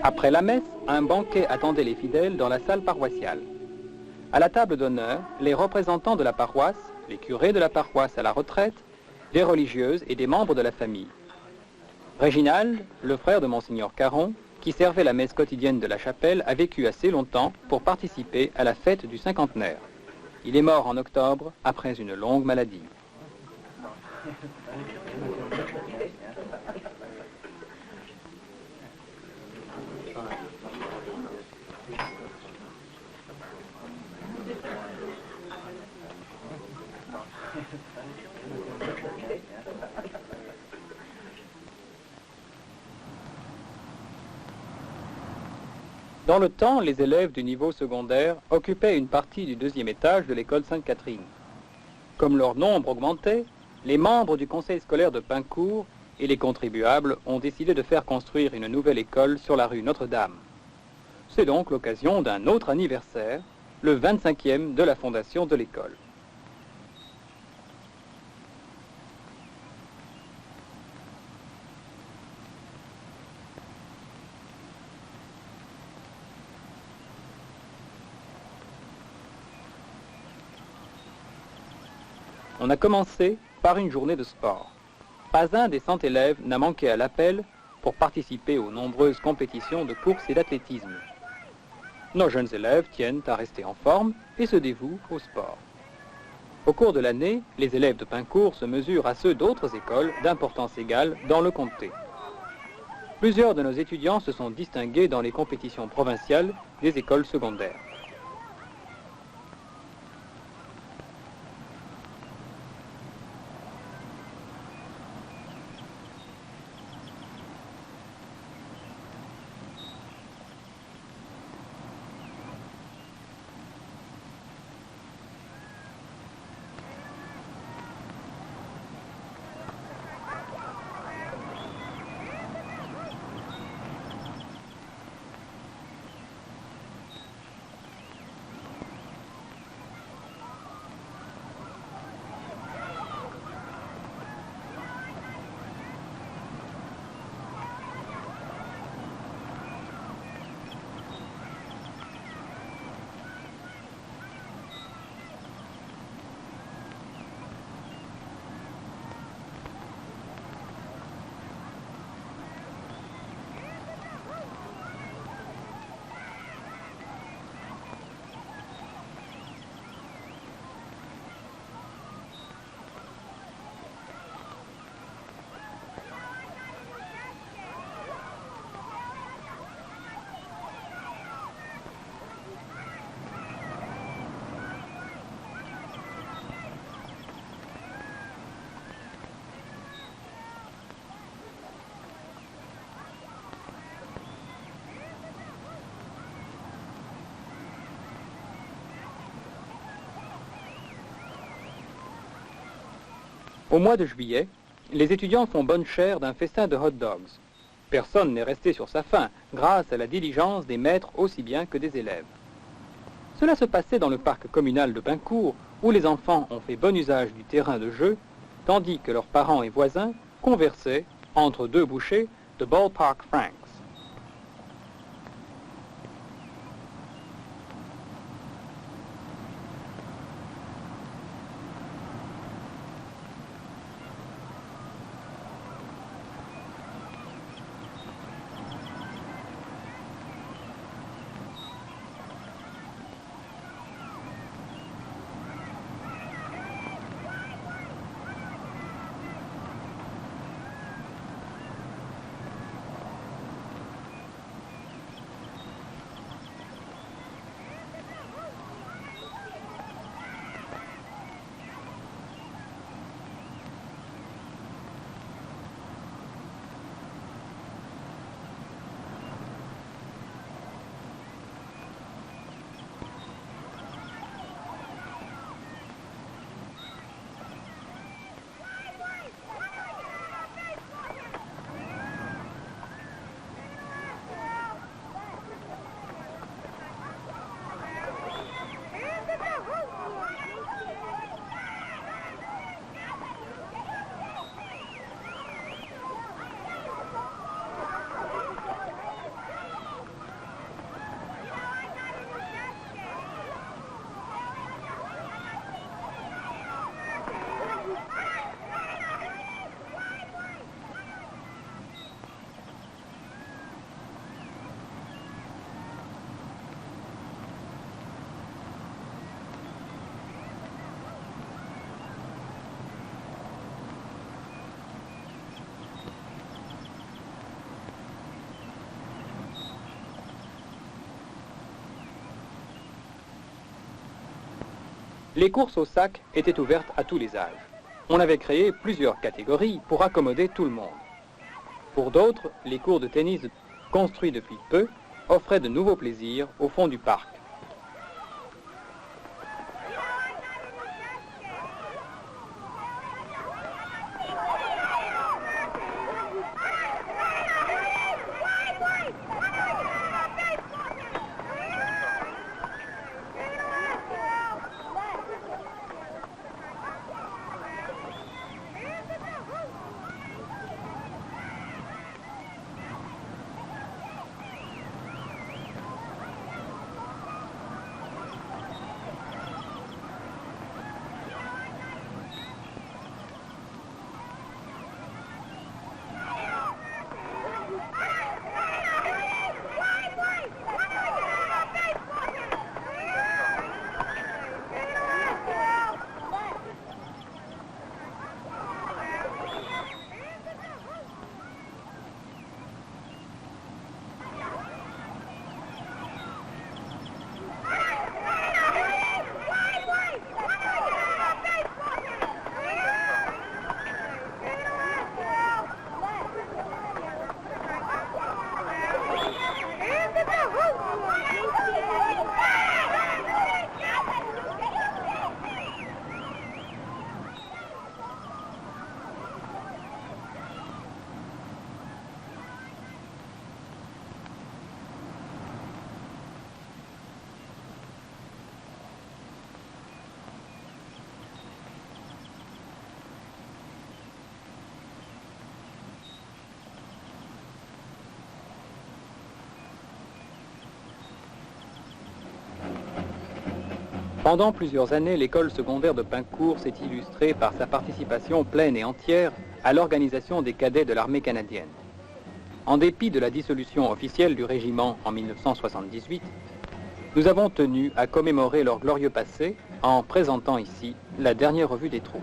Après la messe, un banquet attendait les fidèles dans la salle paroissiale. À la table d'honneur, les représentants de la paroisse, les curés de la paroisse à la retraite, des religieuses et des membres de la famille. Réginald, le frère de Monseigneur Caron, qui servait la messe quotidienne de la chapelle, a vécu assez longtemps pour participer à la fête du cinquantenaire. Il est mort en octobre après une longue maladie. Dans le temps, les élèves du niveau secondaire occupaient une partie du deuxième étage de l'école Sainte-Catherine. Comme leur nombre augmentait, les membres du conseil scolaire de Pincourt et les contribuables ont décidé de faire construire une nouvelle école sur la rue Notre-Dame. C'est donc l'occasion d'un autre anniversaire, le 25e de la fondation de l'école. On a commencé par une journée de sport. Pas un des 100 élèves n'a manqué à l'appel pour participer aux nombreuses compétitions de course et d'athlétisme. Nos jeunes élèves tiennent à rester en forme et se dévouent au sport. Au cours de l'année, les élèves de Pincourt se mesurent à ceux d'autres écoles d'importance égale dans le comté. Plusieurs de nos étudiants se sont distingués dans les compétitions provinciales des écoles secondaires. Au mois de juillet, les étudiants font bonne chère d'un festin de hot dogs. Personne n'est resté sur sa faim, grâce à la diligence des maîtres aussi bien que des élèves. Cela se passait dans le parc communal de Pincourt, où les enfants ont fait bon usage du terrain de jeu, tandis que leurs parents et voisins conversaient, entre deux bouchées, de Ballpark Franks. Les courses au sac étaient ouvertes à tous les âges. On avait créé plusieurs catégories pour accommoder tout le monde. Pour d'autres, les cours de tennis construits depuis peu offraient de nouveaux plaisirs au fond du parc. Pendant plusieurs années, l'école secondaire de Pincourt s'est illustrée par sa participation pleine et entière à l'organisation des cadets de l'armée canadienne. En dépit de la dissolution officielle du régiment en 1978, nous avons tenu à commémorer leur glorieux passé en présentant ici la dernière revue des troupes.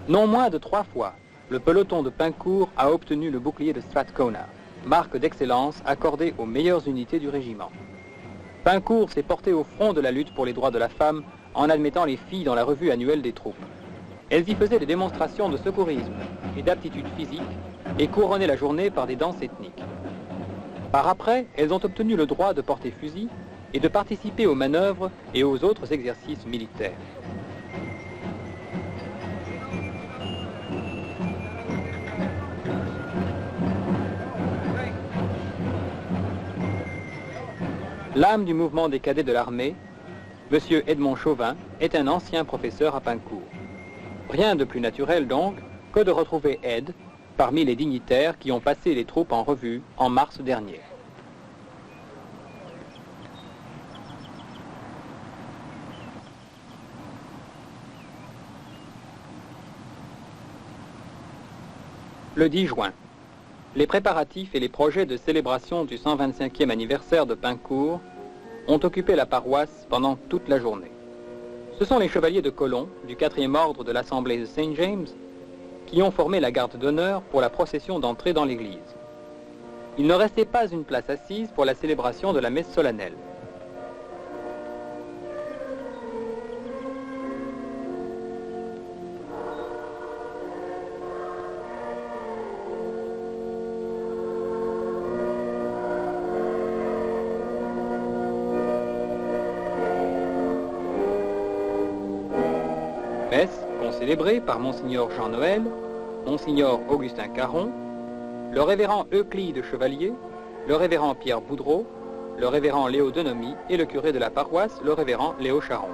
Non moins de 3 fois, le peloton de Pincourt a obtenu le bouclier de Strathcona, marque d'excellence accordée aux meilleures unités du régiment. Pincourt s'est porté au front de la lutte pour les droits de la femme en admettant les filles dans la revue annuelle des troupes. Elles y faisaient des démonstrations de secourisme et d'aptitude physique et couronnaient la journée par des danses ethniques. Par après, elles ont obtenu le droit de porter fusil et de participer aux manœuvres et aux autres exercices militaires. L'âme du mouvement des cadets de l'armée, M. Edmond Chauvin, est un ancien professeur à Pincourt. Rien de plus naturel donc que de retrouver Ed parmi les dignitaires qui ont passé les troupes en revue en mars dernier. Le 10 juin. Les préparatifs et les projets de célébration du 125e anniversaire de Pincourt ont occupé la paroisse pendant toute la journée. Ce sont les chevaliers de colon du 4e ordre de l'Assemblée de Saint James qui ont formé la garde d'honneur pour la procession d'entrée dans l'église. Il ne restait pas une place assise pour la célébration de la messe solennelle. Messe concélébrée par Monseigneur Jean-Noël, Monseigneur Augustin Caron, le révérend Euclide Chevalier, le révérend Pierre Boudreau, le révérend Léo Denomie et le curé de la paroisse, le révérend Léo Charon.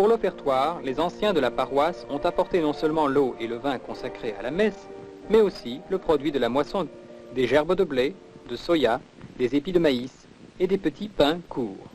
l'offertoire, les anciens de la paroisse ont apporté non seulement l'eau et le vin consacrés à la messe, mais aussi le produit de la moisson, des gerbes de blé, de soya, des épis de maïs et des petits pains courts.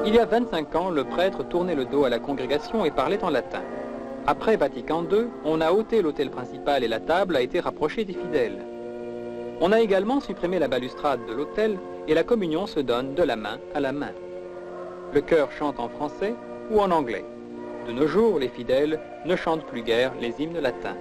Il y a 25 ans, le prêtre tournait le dos à la congrégation et parlait en latin. Après Vatican II, on a ôté l'autel principal et la table a été rapprochée des fidèles. On a également supprimé la balustrade de l'autel et la communion se donne de la main à la main. Le chœur chante en français ou en anglais. De nos jours, les fidèles ne chantent plus guère les hymnes latins.